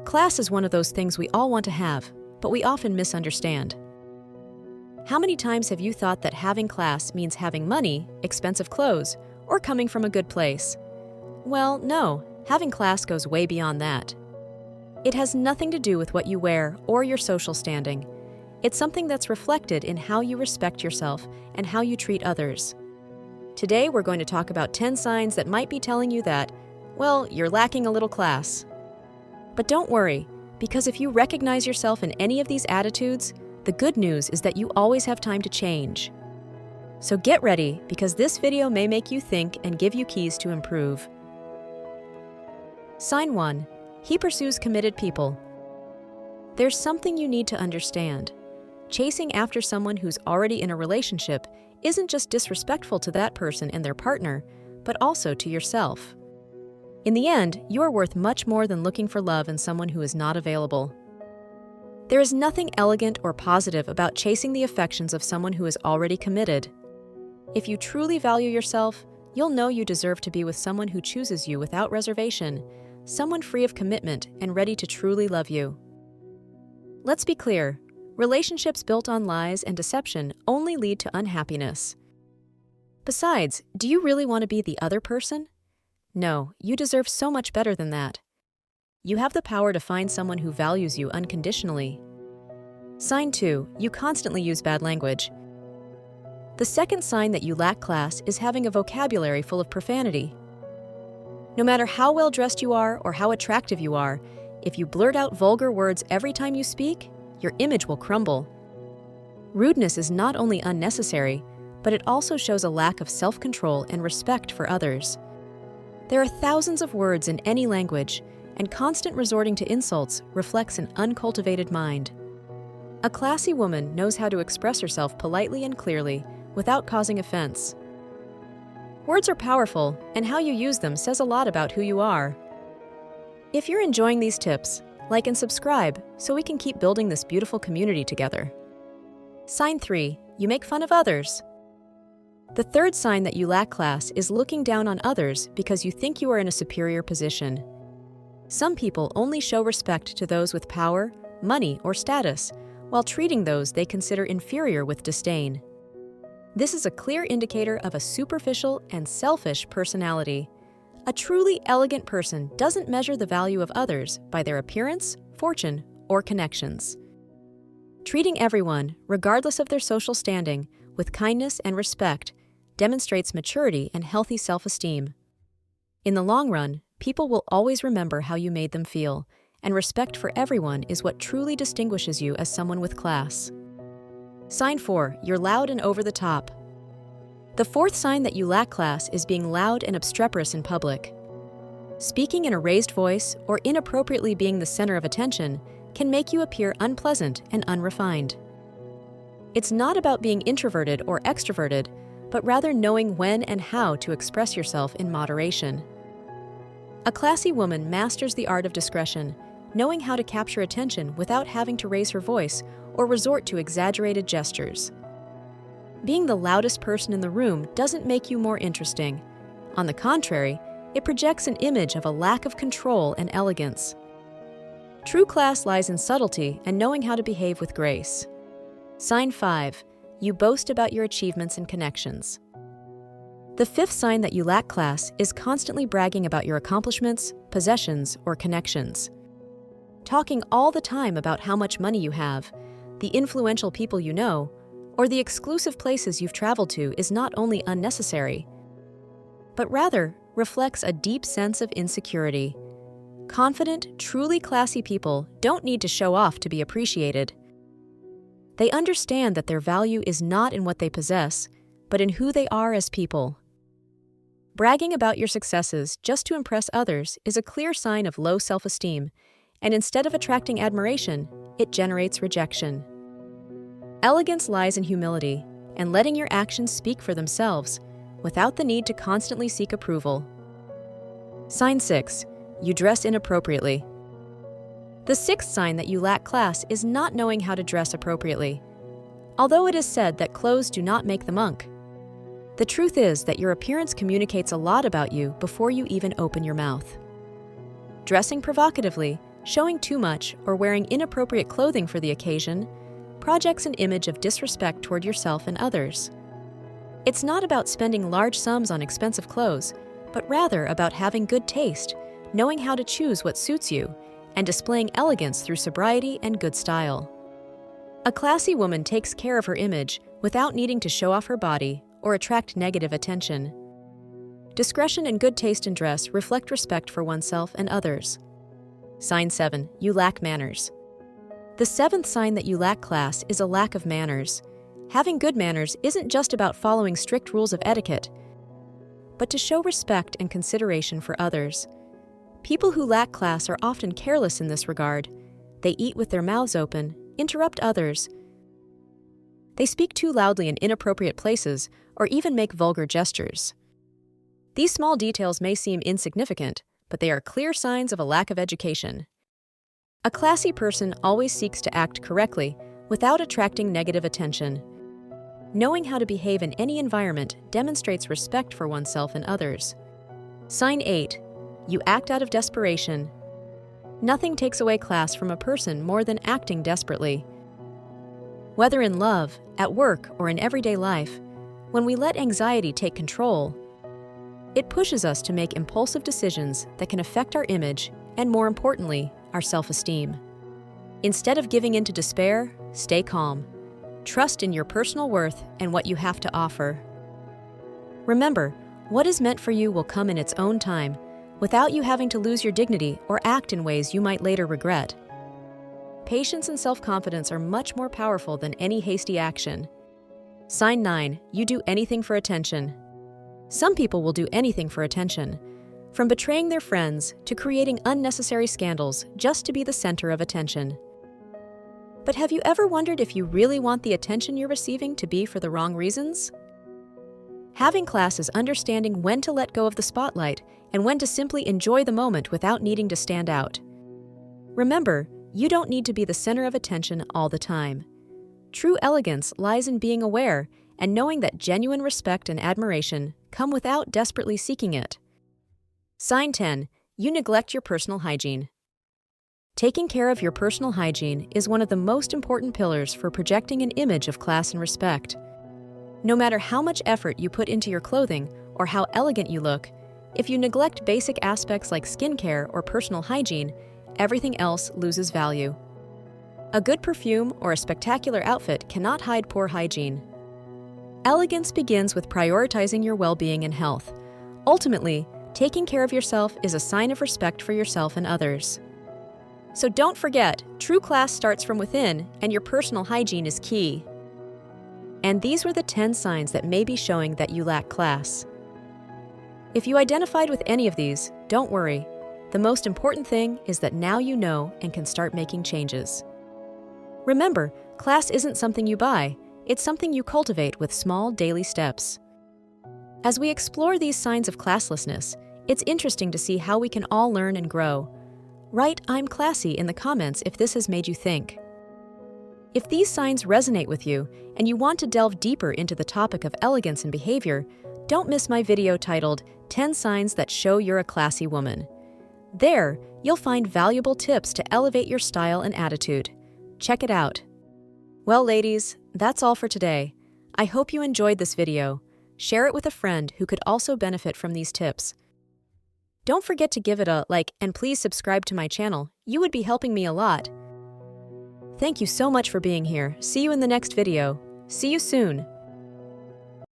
Class is one of those things we all want to have, but we often misunderstand. How many times have you thought that having class means having money, expensive clothes, or coming from a good place? Well, no, having class goes way beyond that. It has nothing to do with what you wear or your social standing. It's something that's reflected in how you respect yourself and how you treat others. Today, we're going to talk about 10 signs that might be telling you that, well, you're lacking a little class. But don't worry, because if you recognize yourself in any of these attitudes, the good news is that you always have time to change. So get ready, because this video may make you think and give you keys to improve. Sign 1. He pursues committed people. There's something you need to understand. Chasing after someone who's already in a relationship isn't just disrespectful to that person and their partner, but also to yourself. In the end, you are worth much more than looking for love in someone who is not available. There is nothing elegant or positive about chasing the affections of someone who is already committed. If you truly value yourself, you'll know you deserve to be with someone who chooses you without reservation, someone free of commitment and ready to truly love you. Let's be clear, relationships built on lies and deception only lead to unhappiness. Besides, do you really want to be the other person? No, you deserve so much better than that. You have the power to find someone who values you unconditionally. Sign 2. You constantly use bad language. The second sign that you lack class is having a vocabulary full of profanity. No matter how well dressed you are or how attractive you are, if you blurt out vulgar words every time you speak, your image will crumble. Rudeness is not only unnecessary, but it also shows a lack of self-control and respect for others. There are thousands of words in any language, and constant resorting to insults reflects an uncultivated mind. A classy woman knows how to express herself politely and clearly without causing offense. Words are powerful, and how you use them says a lot about who you are. If you're enjoying these tips, like and subscribe so we can keep building this beautiful community together. Sign 3. You make fun of others. The third sign that you lack class is looking down on others because you think you are in a superior position. Some people only show respect to those with power, money, or status, while treating those they consider inferior with disdain. This is a clear indicator of a superficial and selfish personality. A truly elegant person doesn't measure the value of others by their appearance, fortune, or connections. Treating everyone, regardless of their social standing, with kindness and respect demonstrates maturity and healthy self-esteem. In the long run, people will always remember how you made them feel, and respect for everyone is what truly distinguishes you as someone with class. Sign 4. You're loud and over the top. The fourth sign that you lack class is being loud and obstreperous in public. Speaking in a raised voice or inappropriately being the center of attention can make you appear unpleasant and unrefined. It's not about being introverted or extroverted, but rather knowing when and how to express yourself in moderation. A classy woman masters the art of discretion, knowing how to capture attention without having to raise her voice or resort to exaggerated gestures. Being the loudest person in the room doesn't make you more interesting. On the contrary, it projects an image of a lack of control and elegance. True class lies in subtlety and knowing how to behave with grace. Sign 5. You boast about your achievements and connections. The fifth sign that you lack class is constantly bragging about your accomplishments, possessions, or connections. Talking all the time about how much money you have, the influential people you know, or the exclusive places you've traveled to is not only unnecessary, but rather reflects a deep sense of insecurity. Confident, truly classy people don't need to show off to be appreciated. They understand that their value is not in what they possess, but in who they are as people. Bragging about your successes just to impress others is a clear sign of low self-esteem, and instead of attracting admiration, it generates rejection. Elegance lies in humility and letting your actions speak for themselves, without the need to constantly seek approval. Sign 6. You dress inappropriately. The sixth sign that you lack class is not knowing how to dress appropriately. Although it is said that clothes do not make the monk, the truth is that your appearance communicates a lot about you before you even open your mouth. Dressing provocatively, Showing too much or wearing inappropriate clothing for the occasion projects an image of disrespect toward yourself and others. It's not about spending large sums on expensive clothes, but rather about having good taste, knowing how to choose what suits you, and displaying elegance through sobriety and good style. A classy woman takes care of her image without needing to show off her body or attract negative attention. Discretion and good taste in dress reflect respect for oneself and others. Sign 7. You lack manners. The seventh sign that you lack class is a lack of manners. Having good manners isn't just about following strict rules of etiquette, but to show respect and consideration for others. People who lack class are often careless in this regard. They eat with their mouths open, interrupt others. They speak too loudly in inappropriate places, or even make vulgar gestures. These small details may seem insignificant, but they are clear signs of a lack of education. A classy person always seeks to act correctly without attracting negative attention. Knowing how to behave in any environment demonstrates respect for oneself and others. Sign 8. You act out of desperation. Nothing takes away class from a person more than acting desperately. Whether in love, at work, or in everyday life, when we let anxiety take control, it pushes us to make impulsive decisions that can affect our image and, more importantly, our self-esteem. Instead of giving in to despair, stay calm. Trust in your personal worth and what you have to offer. Remember, what is meant for you will come in its own time, without you having to lose your dignity or act in ways you might later regret. Patience and self-confidence are much more powerful than any hasty action. Sign 9. You do anything for attention. Some people will do anything for attention, from betraying their friends to creating unnecessary scandals just to be the center of attention. But have you ever wondered if you really want the attention you're receiving to be for the wrong reasons? Having class is understanding when to let go of the spotlight and when to simply enjoy the moment without needing to stand out. Remember, you don't need to be the center of attention all the time. True elegance lies in being aware and knowing that genuine respect and admiration come without desperately seeking it. Sign 10. You neglect your personal hygiene. Taking care of your personal hygiene is one of the most important pillars for projecting an image of class and respect. No matter how much effort you put into your clothing or how elegant you look, if you neglect basic aspects like skincare or personal hygiene, everything else loses value. A good perfume or a spectacular outfit cannot hide poor hygiene. Elegance begins with prioritizing your well-being and health. Ultimately, taking care of yourself is a sign of respect for yourself and others. So don't forget, true class starts from within, and your personal hygiene is key. And these were the 10 signs that may be showing that you lack class. If you identified with any of these, don't worry. The most important thing is that now you know and can start making changes. Remember, class isn't something you buy, it's something you cultivate with small daily steps. As we explore these signs of classlessness, it's interesting to see how we can all learn and grow. Write "I'm classy" in the comments if this has made you think. If these signs resonate with you and you want to delve deeper into the topic of elegance and behavior, don't miss my video titled 10 Signs That Show You're a Classy Woman. There, you'll find valuable tips to elevate your style and attitude. Check it out. Well, ladies, that's all for today. I hope you enjoyed this video. Share it with a friend who could also benefit from these tips. Don't forget to give it a like and please subscribe to my channel. You would be helping me a lot. Thank you so much for being here. See you in the next video. See you soon.